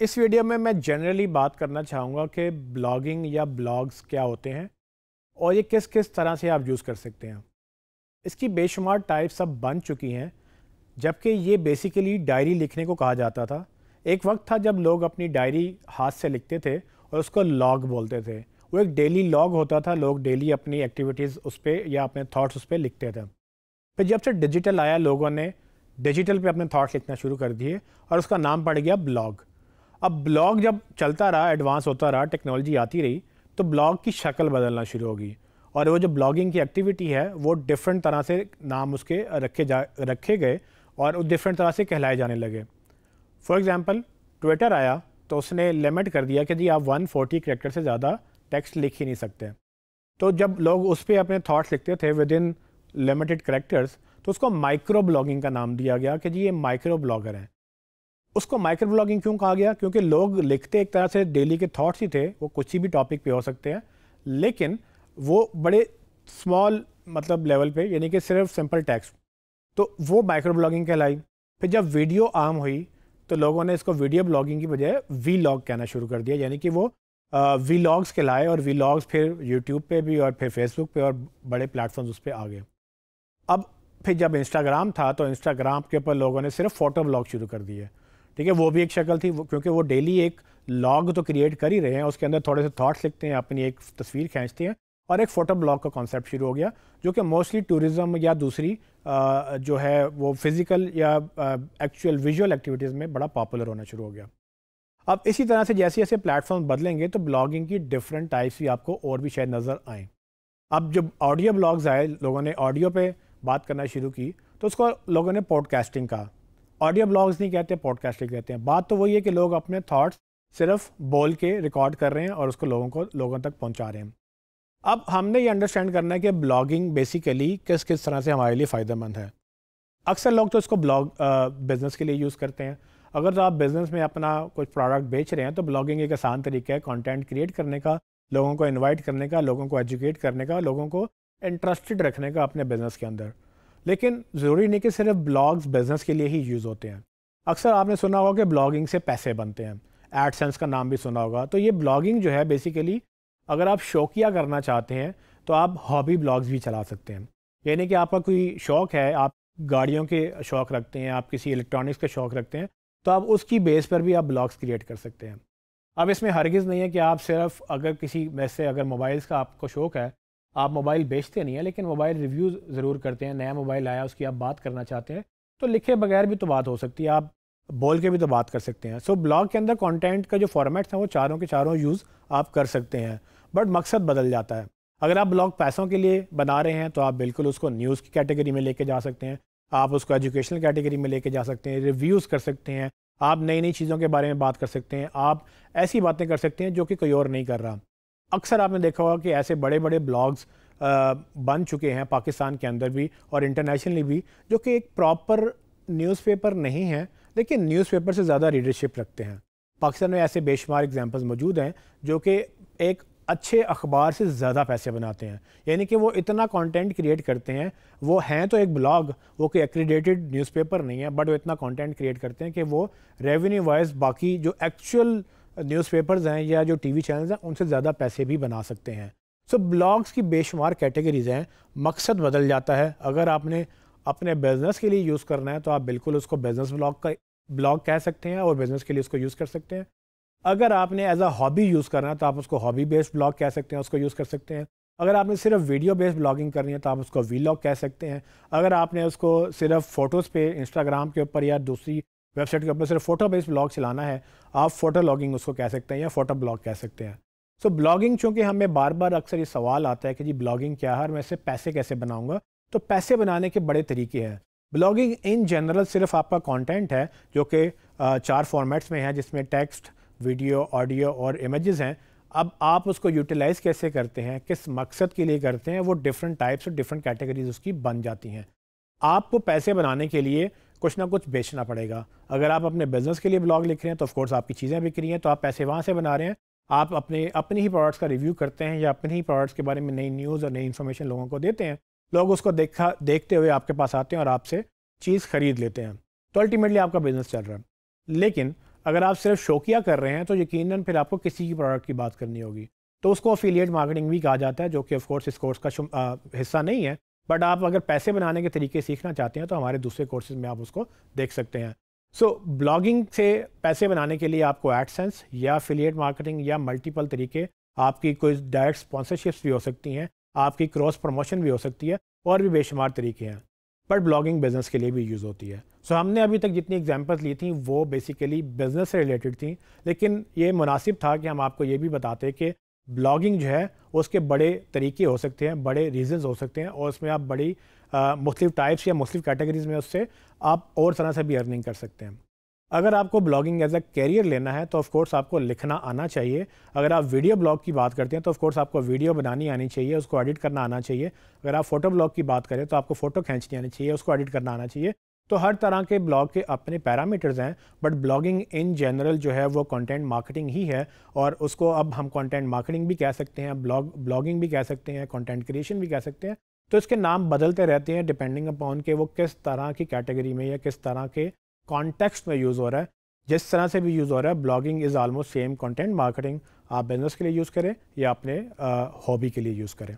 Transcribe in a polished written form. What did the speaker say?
इस वीडियो में मैं जनरली बात करना चाहूँगा कि ब्लॉगिंग या ब्लॉग्स क्या होते हैं और ये किस किस तरह से आप यूज़ कर सकते हैं। इसकी बेशुमार टाइप्स अब बन चुकी हैं, जबकि ये बेसिकली डायरी लिखने को कहा जाता था। एक वक्त था जब लोग अपनी डायरी हाथ से लिखते थे और उसको लॉग बोलते थे। वो एक डेली लॉग होता था, लोग डेली अपनी एक्टिविटीज़ उस पर या अपने थाट्स उस पर लिखते थे। फिर जब से डिजिटल आया, लोगों ने डिजिटल पे अपने थाट्स लिखना शुरू कर दिए और उसका नाम पड़ गया ब्लॉग। अब ब्लॉग जब चलता रहा, एडवांस होता रहा, टेक्नोलॉजी आती रही, तो ब्लॉग की शक्ल बदलना शुरू होगी और वो जो ब्लॉगिंग की एक्टिविटी है वो डिफरेंट तरह से नाम उसके रखे गए और डिफरेंट तरह से कहलाए जाने लगे। फॉर एग्जांपल, ट्विटर आया तो उसने लिमिट कर दिया कि जी आप 140 कैरेक्टर से ज़्यादा टेक्स्ट लिख ही नहीं सकते। तो जब लोग उस पर अपने थॉट्स लिखते थे विद इन लिमिटेड करेक्टर्स, तो उसको माइक्रो ब्लॉगिंग का नाम दिया गया कि जी ये माइक्रो ब्लॉगर हैं। उसको माइक्रो ब्लॉगिंग क्यों कहा गया? क्योंकि लोग लिखते एक तरह से डेली के थॉट्स ही थे, वो कुछ भी टॉपिक पे हो सकते हैं, लेकिन वो बड़े स्मॉल मतलब लेवल पे, यानी कि सिर्फ सिंपल टेक्स्ट। तो वो माइक्रो ब्लॉगिंग कहलाई। फिर जब वीडियो आम हुई तो लोगों ने इसको वीडियो ब्लॉगिंग की बजाय वी लॉग कहना शुरू कर दिया, यानी कि वो वी लॉग्स कहलाए और वी लॉग्स फिर यूट्यूब पे भी और फिर फेसबुक पे और बड़े प्लेटफॉर्म्स उस पर आ गए। अब फिर जब इंस्टाग्राम था तो इंस्टाग्राम के ऊपर लोगों ने सिर्फ फ़ोटो ब्लॉग शुरू कर दिए। ठीक है, वो भी एक शक्ल थी, क्योंकि वो डेली एक लॉग तो क्रिएट कर ही रहे हैं, उसके अंदर थोड़े से थॉट्स लिखते हैं, अपनी एक तस्वीर खींचते हैं और एक फ़ोटो ब्लॉग का कॉन्सेप्ट शुरू हो गया, जो कि मोस्टली टूरिज़्म या दूसरी जो है वो फिज़िकल या एक्चुअल विजुअल एक्टिविटीज़ में बड़ा पॉपुलर होना शुरू हो गया। अब इसी तरह से जैसे जैसे प्लेटफॉर्म बदलेंगे तो ब्लॉगिंग की डिफरेंट टाइप्स भी आपको और भी शायद नज़र आएँ। अब जब ऑडियो ब्लॉग्स आए, लोगों ने ऑडियो पे बात करना शुरू की, तो उसको लोगों ने पॉडकास्टिंग कहा। ऑडियो ब्लॉग्स नहीं कहते, पॉडकास्टिंग कहते हैं। बात तो वही है कि लोग अपने थॉट्स सिर्फ बोल के रिकॉर्ड कर रहे हैं और उसको लोगों तक पहुंचा रहे हैं। अब हमने ये अंडरस्टैंड करना है कि ब्लॉगिंग बेसिकली किस किस तरह से हमारे लिए फ़ायदेमंद है। अक्सर लोग तो इसको ब्लॉग बिज़नेस के लिए यूज़ करते हैं। अगर तो आप बिज़नेस में अपना कुछ प्रोडक्ट बेच रहे हैं तो ब्लॉगिंग एक आसान तरीका है कंटेंट क्रिएट करने का, लोगों को इनवाइट करने का, लोगों को एजुकेट करने का, लोगों को इंटरेस्टेड रखने का अपने बिज़नेस के अंदर। लेकिन ज़रूरी नहीं कि सिर्फ ब्लॉग्स बिज़नेस के लिए ही यूज़ होते हैं। अक्सर आपने सुना होगा कि ब्लॉगिंग से पैसे बनते हैं, एडसेंस का नाम भी सुना होगा। तो ये ब्लॉगिंग जो है बेसिकली, अगर आप शौकिया करना चाहते हैं तो आप हॉबी ब्लॉग्स भी चला सकते हैं। यानी कि आपका कोई शौक़ है, आप गाड़ियों के शौक़ रखते हैं, आप किसी इलेक्ट्रॉनिक्स के शौक़ रखते हैं, तो आप उसकी बेस पर भी आप ब्लॉग्स क्रिएट कर सकते हैं। अब इसमें हरगिज़ नहीं है कि आप सिर्फ अगर किसी वैसे अगर मोबाइल्स का आपको शौक़ है, आप मोबाइल बेचते नहीं हैं लेकिन मोबाइल रिव्यूज़ ज़रूर करते हैं, नया मोबाइल आया उसकी आप बात करना चाहते हैं, तो लिखे बगैर भी तो बात हो सकती है, आप बोल के भी तो बात कर सकते हैं। सो ब्लॉग के अंदर कंटेंट का जो फॉर्मेट्स हैं वो चारों के चारों यूज़ आप कर सकते हैं, बट मकसद बदल जाता है। अगर आप ब्लॉग पैसों के लिए बना रहे हैं तो आप बिल्कुल उसको न्यूज़ की कैटेगरी में लेके जा सकते हैं, आप उसको एजुकेशनल कैटेगरी में लेके जा सकते हैं, रिव्यूज़ कर सकते हैं, आप नई नई चीज़ों के बारे में बात कर सकते हैं, आप ऐसी बातें कर सकते हैं जो कि कोई और नहीं कर रहा। अक्सर आपने देखा होगा कि ऐसे बड़े बड़े ब्लॉग्स बन चुके हैं पाकिस्तान के अंदर भी और इंटरनेशनली भी, जो कि एक प्रॉपर न्यूज़पेपर नहीं है लेकिन न्यूज़पेपर से ज़्यादा रीडरशिप रखते हैं। पाकिस्तान में ऐसे बेशुमार एग्जांपल्स मौजूद हैं जो कि एक अच्छे अखबार से ज़्यादा पैसे बनाते हैं। यानी कि वो इतना कंटेंट क्रिएट करते हैं, वो हैं तो एक ब्लॉग, वो कोई एक्रीडेटेड न्यूज़पेपर नहीं है, बट वो इतना कंटेंट क्रिएट करते हैं कि वो रेवेन्यू वाइज बाकी जो एक्चुअल न्यूज़पेपर्स हैं या जो टीवी चैनल्स हैं उनसे ज़्यादा पैसे भी बना सकते हैं। सो ब्लॉग्स की बेशुमार कैटेगरीज हैं, मकसद बदल जाता है। अगर आपने अपने बिज़नेस के लिए यूज़ करना है तो आप बिल्कुल उसको बिज़नेस ब्लॉग कह सकते हैं और बिज़नेस के लिए उसको यूज़ कर सकते हैं। अगर आपने एज अ हॉबी यूज़ करना है तो आप उसको हॉबी बेस्ड ब्लॉग कह सकते हैं, उसको यूज़ कर सकते हैं। अगर आपने सिर्फ वीडियो बेस्ड ब्लॉगिंग करनी है तो आप उसको वीलॉग कह सकते हैं। अगर आपने उसको सिर्फ फ़ोटोज़ पे इंस्टाग्राम के ऊपर या दूसरी वेबसाइट के ऊपर सिर्फ फ़ोटो बेस्ड ब्लॉग चलाना है, आप फ़ोटो लॉगिंग उसको कह सकते हैं या फ़ोटो ब्लॉग कह सकते हैं। सो ब्लॉगिंग, चूँकि हमें बार बार अक्सर ये सवाल आता है कि जी ब्लॉगिंग क्या है और मैं इससे पैसे कैसे बनाऊँगा, तो पैसे बनाने के बड़े तरीके हैं। ब्लॉगिंग इन जनरल सिर्फ आपका कंटेंट है जो कि 4 फॉर्मेट्स में है, जिसमें टेक्स्ट, वीडियो, ऑडियो और इमेजेस हैं। अब आप उसको यूटिलाइज़ कैसे करते हैं, किस मकसद के लिए करते हैं, वो डिफरेंट टाइप्स और डिफरेंट कैटेगरीज उसकी बन जाती हैं। आपको पैसे बनाने के लिए कुछ ना कुछ बेचना पड़ेगा। अगर आप अपने बिजनेस के लिए ब्लॉग लिख रहे हैं तो ऑफकोर्स आपकी चीज़ें बिक रही हैं, तो आप पैसे वहाँ से बना रहे हैं। आप अपने ही प्रोडक्ट्स का रिव्यू करते हैं या अपने ही प्रोडक्ट्स के बारे में नई न्यूज़ और नई इन्फॉर्मेशन लोगों को देते हैं, लोग उसको देखते हुए आपके पास आते हैं और आपसे चीज़ खरीद लेते हैं, तो अल्टीमेटली आपका बिजनेस चल रहा है। लेकिन अगर आप सिर्फ शौकिया कर रहे हैं तो यकीनन फिर आपको किसी की प्रोडक्ट की बात करनी होगी, तो उसको अफिलिएट मार्केटिंग भी कहा जाता है, जो कि ऑफ कोर्स इस कोर्स का हिस्सा नहीं है। बट आप अगर पैसे बनाने के तरीके सीखना चाहते हैं तो हमारे दूसरे कोर्सेज में आप उसको देख सकते हैं। सो ब्लॉगिंग से पैसे बनाने के लिए आपको एडसेंस या अफिलिएट मार्केटिंग या मल्टीपल तरीके, आपकी कोई डायरेक्ट स्पॉन्सरशिप्स भी हो सकती हैं, आपकी क्रॉस प्रमोशन भी हो सकती है, और भी बेशुमार तरीके हैं। बट ब्लॉगिंग बिजनेस के लिए भी यूज़ होती है। सो हमने अभी तक जितनी एग्जांपल्स ली थी वो बेसिकली बिजनेस से रिलेटेड थी, लेकिन ये मुनासिब था कि हम आपको ये भी बताते कि ब्लॉगिंग जो है उसके बड़े तरीके हो सकते हैं, बड़े रीजंस हो सकते हैं, और उसमें आप बड़ी मुख्तलिफ टाइप्स या मुख्तलिफ कैटेगरीज में उससे आप और तरह से भी अर्निंग कर सकते हैं। अगर आपको ब्लॉगिंग एज अ कैरियर लेना है तो ऑफ कोर्स आपको लिखना आना चाहिए। अगर आप वीडियो ब्लॉग की बात करते हैं तो ऑफ कोर्स आपको वीडियो बनानी आनी चाहिए, उसको एडिट करना आना चाहिए। अगर आप फोटो ब्लॉग की बात करें तो आपको फ़ोटो खींचनी आनी चाहिए, उसको एडिट करना आना चाहिए। तो हर तरह के ब्लॉग के अपने पैरामीटर्स हैं, बट ब्लॉगिंग इन जनरल जो है वो कंटेंट मार्केटिंग ही है, और उसको अब हम कंटेंट मार्केटिंग भी कह सकते हैं, ब्लॉगिंग भी कह सकते हैं, कंटेंट क्रिएशन भी कह सकते हैं। तो इसके नाम बदलते रहते हैं डिपेंडिंग अपॉन कि वो किस तरह की कैटेगरी में या किस तरह के कॉन्टेक्स्ट में यूज़ हो रहा है। जिस तरह से भी यूज़ हो रहा है, blogging is almost same content marketing. आप बिजनेस के लिए यूज़ करें या अपने हॉबी के लिए यूज़ करें।